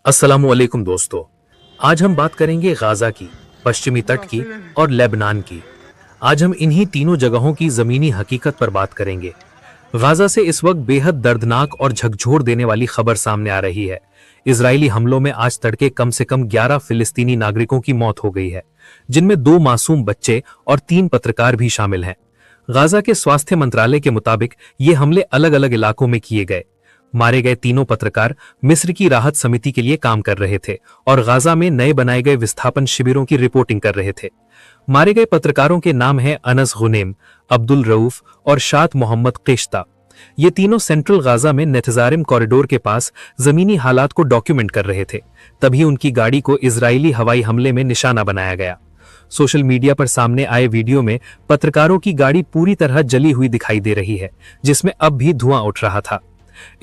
अस्सलामुअलैकुम दोस्तों, आज हम बात करेंगे गाजा की, पश्चिमी तट की और लेबनान की। आज हम इन्हीं तीनों जगहों की जमीनी हकीकत पर बात करेंगे। गाजा से इस वक्त बेहद दर्दनाक और झकझोर देने वाली खबर सामने आ रही है। इजरायली हमलों में आज तड़के कम से कम 11 फिलिस्तीनी नागरिकों की मौत हो गई है, जिनमें 2 मासूम बच्चे और 3 पत्रकार भी शामिल हैं। गाजा के स्वास्थ्य मंत्रालय के मुताबिक ये हमले अलग अलग इलाकों में किए गए। मारे गए तीनों पत्रकार मिस्र की राहत समिति के लिए काम कर रहे थे और गाजा में नए बनाए गए विस्थापन शिविरों की रिपोर्टिंग कर रहे थे। मारे गए पत्रकारों के नाम हैं अनस गुनेम, अब्दुल रऊफ और शात मोहम्मद किश्ता। ये तीनों सेंट्रल गाजा में नेतजारिम कॉरिडोर के पास जमीनी हालात को डॉक्यूमेंट कर रहे थे। तभी उनकी गाड़ी को इजरायली हवाई हमले में निशाना बनाया गया। सोशल मीडिया पर सामने आए वीडियो में पत्रकारों की गाड़ी पूरी तरह जली हुई दिखाई दे रही है, जिसमें अब भी धुआं उठ रहा था।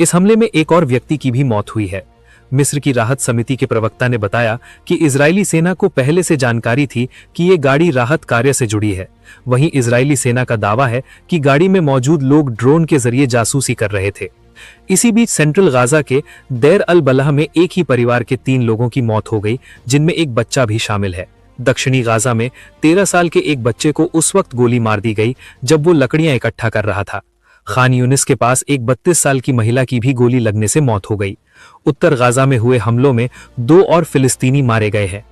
इस हमले में एक और व्यक्ति की भी मौत हुई है। मिस्र की राहत समिति के प्रवक्ता ने बताया कि इजरायली सेना को पहले से जानकारी थी कि ये गाड़ी राहत कार्य से जुड़ी है। वहीं इजरायली सेना का दावा है कि गाड़ी में मौजूद लोग ड्रोन के जरिए जासूसी कर रहे थे। इसी बीच सेंट्रल गाजा के देर अल बलह में एक ही परिवार के 3 लोगों की मौत हो गई, जिनमें एक बच्चा भी शामिल है। दक्षिणी गाजा में 13 साल के एक बच्चे को उस वक्त गोली मार दी गई जब वो लकड़ियां इकट्ठा कर रहा था। खान यूनिस के पास एक 32 साल की महिला की भी गोली लगने से मौत हो गई। उत्तर गाजा में हुए हमलों में 2 और फिलिस्तीनी मारे गए हैं।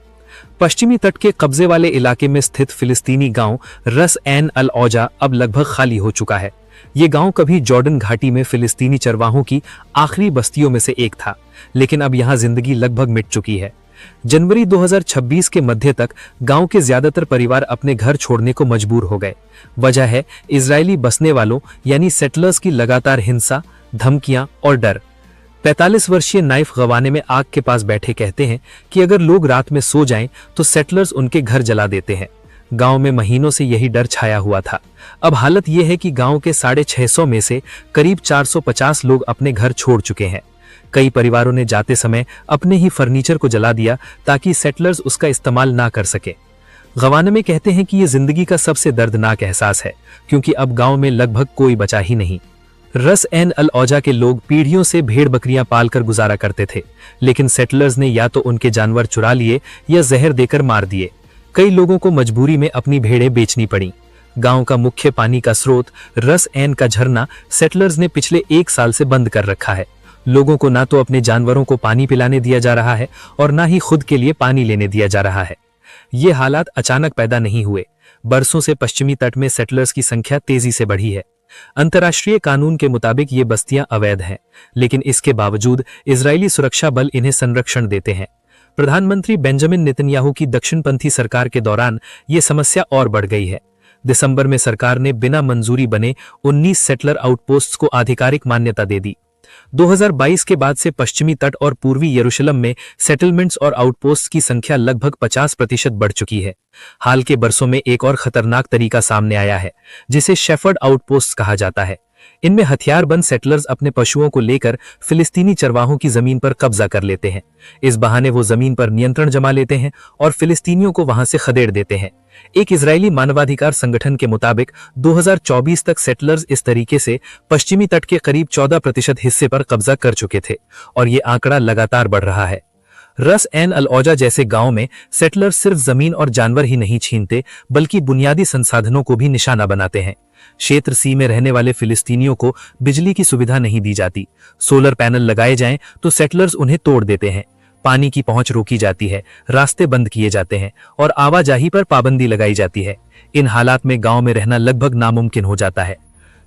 पश्चिमी तट के कब्जे वाले इलाके में स्थित फिलिस्तीनी गांव रस एन अल औजा अब लगभग खाली हो चुका है। ये गांव कभी जॉर्डन घाटी में फिलिस्तीनी चरवाहों की आखिरी बस्तियों में से एक था, लेकिन अब यहां जिंदगी लगभग मिट चुकी है। जनवरी 2026 के मध्य तक गांव के ज्यादातर परिवार अपने घर छोड़ने को मजबूर हो गए। वजह है इजरायली बसने वालों यानी सेटलर्स की लगातार हिंसा, धमकियां और डर। 45 वर्षीय नाइफ गवाने में आग के पास बैठे कहते हैं कि अगर लोग रात में सो जाएं तो सेटलर्स उनके घर जला देते हैं। गांव में महीनों से यही डर छाया हुआ था। अब हालत यह है कि गांव के 650 में से करीब 450 लोग अपने घर छोड़ चुके हैं। कई परिवारों ने जाते समय अपने ही फर्नीचर को जला दिया ताकि सेटलर्स उसका इस्तेमाल ना कर सके। गवाने में कहते हैं कि यह जिंदगी का सबसे दर्दनाक एहसास है, क्योंकि अब गांव में लगभग कोई बचा ही नहीं। रस एन अल औजा के लोग पीढ़ियों से भेड़ बकरियां पालकर गुजारा करते थे, लेकिन सेटलर्स ने या तो उनके जानवर चुरा लिए या जहर देकर मार दिए। कई लोगों को मजबूरी में अपनी भेड़ें बेचनी पड़ी। गांव का मुख्य पानी का स्रोत रस एन का झरना सेटलर्स ने पिछले 1 साल से बंद कर रखा है। लोगों को ना तो अपने जानवरों को पानी पिलाने दिया जा रहा है और ना ही खुद के लिए पानी लेने दिया जा रहा है। ये हालात अचानक पैदा नहीं हुए। बरसों से पश्चिमी तट में सेटलर्स की संख्या तेजी से बढ़ी है। अंतर्राष्ट्रीय कानून के मुताबिक ये बस्तियां अवैध हैं, लेकिन इसके बावजूद इजरायली सुरक्षा बल इन्हें संरक्षण देते हैं। प्रधानमंत्री बेंजामिन नेतन्याहू की दक्षिणपंथी सरकार के दौरान ये समस्या और बढ़ गई है। दिसंबर में सरकार ने बिना मंजूरी बने 19 सेटलर आउटपोस्ट्स को आधिकारिक मान्यता दे दी। 2022 के बाद से पश्चिमी तट और पूर्वी यरूशलेम में सेटलमेंट्स और आउटपोस्ट्स की संख्या लगभग 50% बढ़ चुकी है। हाल के बरसों में एक और खतरनाक तरीका सामने आया है, जिसे शेफर्ड आउटपोस्ट्स कहा जाता है। इनमें हथियारबंद सेटलर्स अपने पशुओं को लेकर फिलिस्तीनी चरवाहों की जमीन पर कब्जा कर लेते हैं। इस बहाने वो जमीन पर नियंत्रण जमा लेते हैं और फिलिस्तीनियों को वहां से खदेड़ देते हैं। एक इजरायली मानवाधिकार संगठन के मुताबिक 2024 तक सेटलर्स इस तरीके से पश्चिमी तट के करीब 14% हिस्से पर कब्जा कर चुके थे और ये आंकड़ा लगातार बढ़ रहा है। रस एन अल औजा जैसे गांव में सेटलर्स सिर्फ जमीन और जानवर ही नहीं छीनते, बल्कि बुनियादी संसाधनों को भी निशाना बनाते हैं। क्षेत्र सी में रहने वाले फिलिस्तीनियों को बिजली की सुविधा नहीं दी जाती। सोलर पैनल लगाए जाएं तो सेटलर्स उन्हें तोड़ देते हैं। पानी की पहुंच रोकी जाती है, रास्ते बंद किए जाते हैं और आवाजाही पर पाबंदी लगाई जाती है। इन हालात में गांव में रहना लगभग नामुमकिन हो जाता है।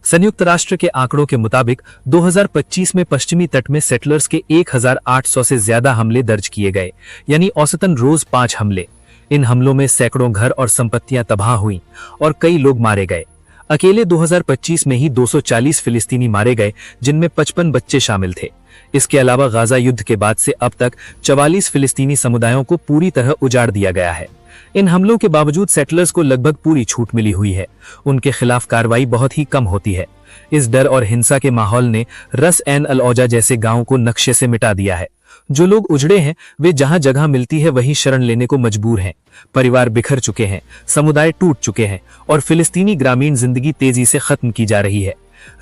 संयुक्त राष्ट्र के आंकड़ों के मुताबिक 2025 में पश्चिमी तट में सेटलर्स के 1800 से ज्यादा हमले दर्ज किए गए, यानी औसतन रोज 5 हमले। इन हमलों में सैकड़ों घर और संपत्तियां तबाह हुई और कई लोग मारे गए। अकेले 2025 में ही 240 फिलिस्तीनी मारे गए, जिनमें 55 बच्चे शामिल थे। इसके अलावा गाजा युद्ध के बाद से अब तक 44 फिलिस्तीनी समुदायों को पूरी तरह उजाड़ दिया गया है। इन हमलों के बावजूद सेटलर्स को लगभग पूरी छूट मिली हुई है। उनके खिलाफ कार्रवाई बहुत ही कम होती है। इस डर और हिंसा के माहौल ने रस एन अल औजा जैसे गांव को नक्शे से मिटा दिया है। जो लोग उजड़े हैं वे जहां जगह मिलती है वहीं शरण लेने को मजबूर हैं। परिवार बिखर चुके हैं, समुदाय टूट चुके हैं और फिलिस्तीनी ग्रामीण जिंदगी तेजी से खत्म की जा रही है।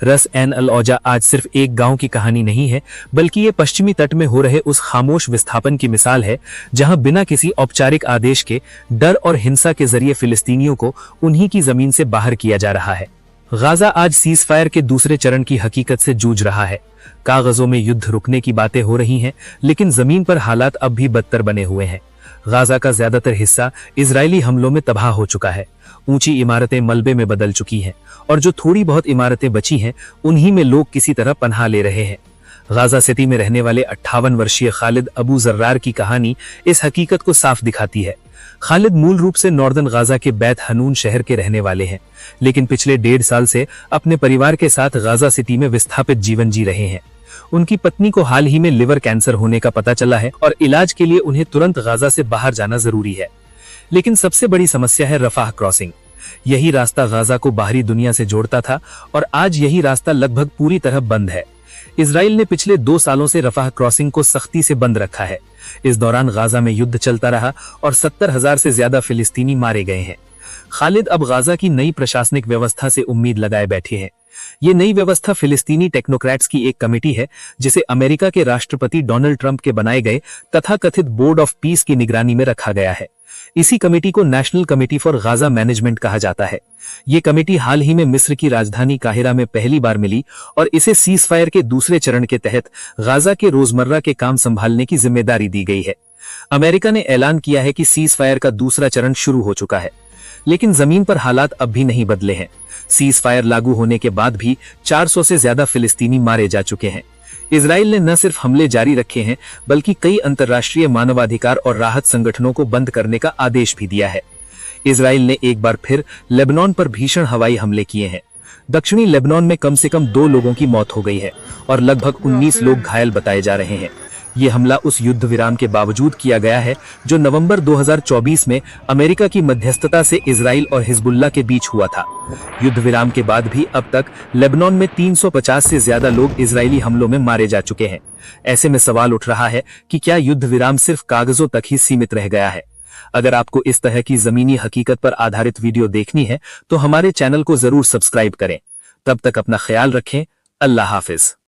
रस एन अल औजा आज सिर्फ एक गांव की कहानी नहीं है, बल्कि ये पश्चिमी तट में हो रहे उस खामोश विस्थापन की मिसाल है जहां बिना किसी औपचारिक आदेश के डर और हिंसा के जरिए फिलिस्तीनियों को उन्हीं की जमीन से बाहर किया जा रहा है। गाजा आज सीज फायर के दूसरे चरण की हकीकत से जूझ रहा है। कागजों में युद्ध रुकने की बातें हो रही हैं, लेकिन जमीन पर हालात अब भी बदतर बने हुए हैं। गाजा का ज्यादातर हिस्सा इजरायली हमलों में तबाह हो चुका है। ऊंची इमारतें मलबे में बदल चुकी हैं और जो थोड़ी बहुत इमारतें बची हैं उन्हीं में लोग किसी तरह पनाह ले रहे हैं। गाजा सिटी में रहने वाले 58 वर्षीय खालिद अबू जर्रार की कहानी इस हकीकत को साफ दिखाती है। खालिद मूल रूप से नॉर्दर्न गाजा के बैत हनून शहर के रहने वाले हैं, लेकिन पिछले 1.5 साल से अपने परिवार के साथ गाजा सिटी में विस्थापित जीवन जी रहे हैं। उनकी पत्नी को हाल ही में लिवर कैंसर होने का पता चला है और इलाज के लिए उन्हें तुरंत गाजा से बाहर जाना जरूरी है। लेकिन सबसे बड़ी समस्या है रफाह क्रॉसिंग। यही रास्ता गाजा को बाहरी दुनिया से जोड़ता था और आज यही रास्ता लगभग पूरी तरह बंद है। इजराइल ने पिछले 2 सालों से रफाह क्रॉसिंग को सख्ती से बंद रखा है। इस दौरान गाजा में युद्ध चलता रहा और 70,000 से ज्यादा फिलिस्तीनी मारे गए हैं। खालिद अब गाजा की नई प्रशासनिक व्यवस्था से उम्मीद लगाए बैठे हैं। ये नई व्यवस्था फिलिस्तीनी टेक्नोक्रेट्स की एक कमेटी है जिसे अमेरिका के राष्ट्रपति डोनाल्ड ट्रंप के बनाए गए तथाकथित बोर्ड ऑफ पीस की निगरानी में रखा गया है। इसी कमेटी को national committee for Gaza management कहा जाता है। ये कमेटी हाल ही में मिस्र की राजधानी काहिरा में पहली बार मिली और इसे सीज फायर के दूसरे चरण के तहत गाजा के रोजमर्रा के काम संभालने की जिम्मेदारी दी गई है। अमेरिका ने ऐलान किया है कि सीज फायर का दूसरा चरण शुरू हो चुका है, लेकिन जमीन पर हालात अब भी नहीं बदले हैं। सीज फायर लागू होने के बाद भी 400 से ज्यादा फिलिस्तीनी मारे जा चुके हैं। इजराइल ने न सिर्फ हमले जारी रखे हैं, बल्कि कई अंतर्राष्ट्रीय मानवाधिकार और राहत संगठनों को बंद करने का आदेश भी दिया है। इजराइल ने एक बार फिर लेबनान पर भीषण हवाई हमले किए हैं। दक्षिणी लेबनान में कम से कम 2 लोगों की मौत हो गई है और लगभग 19 लोग घायल बताए जा रहे हैं। ये हमला उस युद्ध विराम के बावजूद किया गया है जो नवंबर 2024 में अमेरिका की मध्यस्थता से इजराइल और हिजबुल्लाह के बीच हुआ था। युद्ध विराम के बाद भी अब तक लेबनान में 350 से ज्यादा लोग इजरायली हमलों में मारे जा चुके हैं। ऐसे में सवाल उठ रहा है कि क्या युद्ध विराम सिर्फ कागजों तक ही सीमित रह गया है? अगर आपको इस तरह की जमीनी हकीकत पर आधारित वीडियो देखनी है तो हमारे चैनल को जरूर सब्सक्राइब करें। तब तक अपना ख्याल रखें। अल्लाह हाफिज।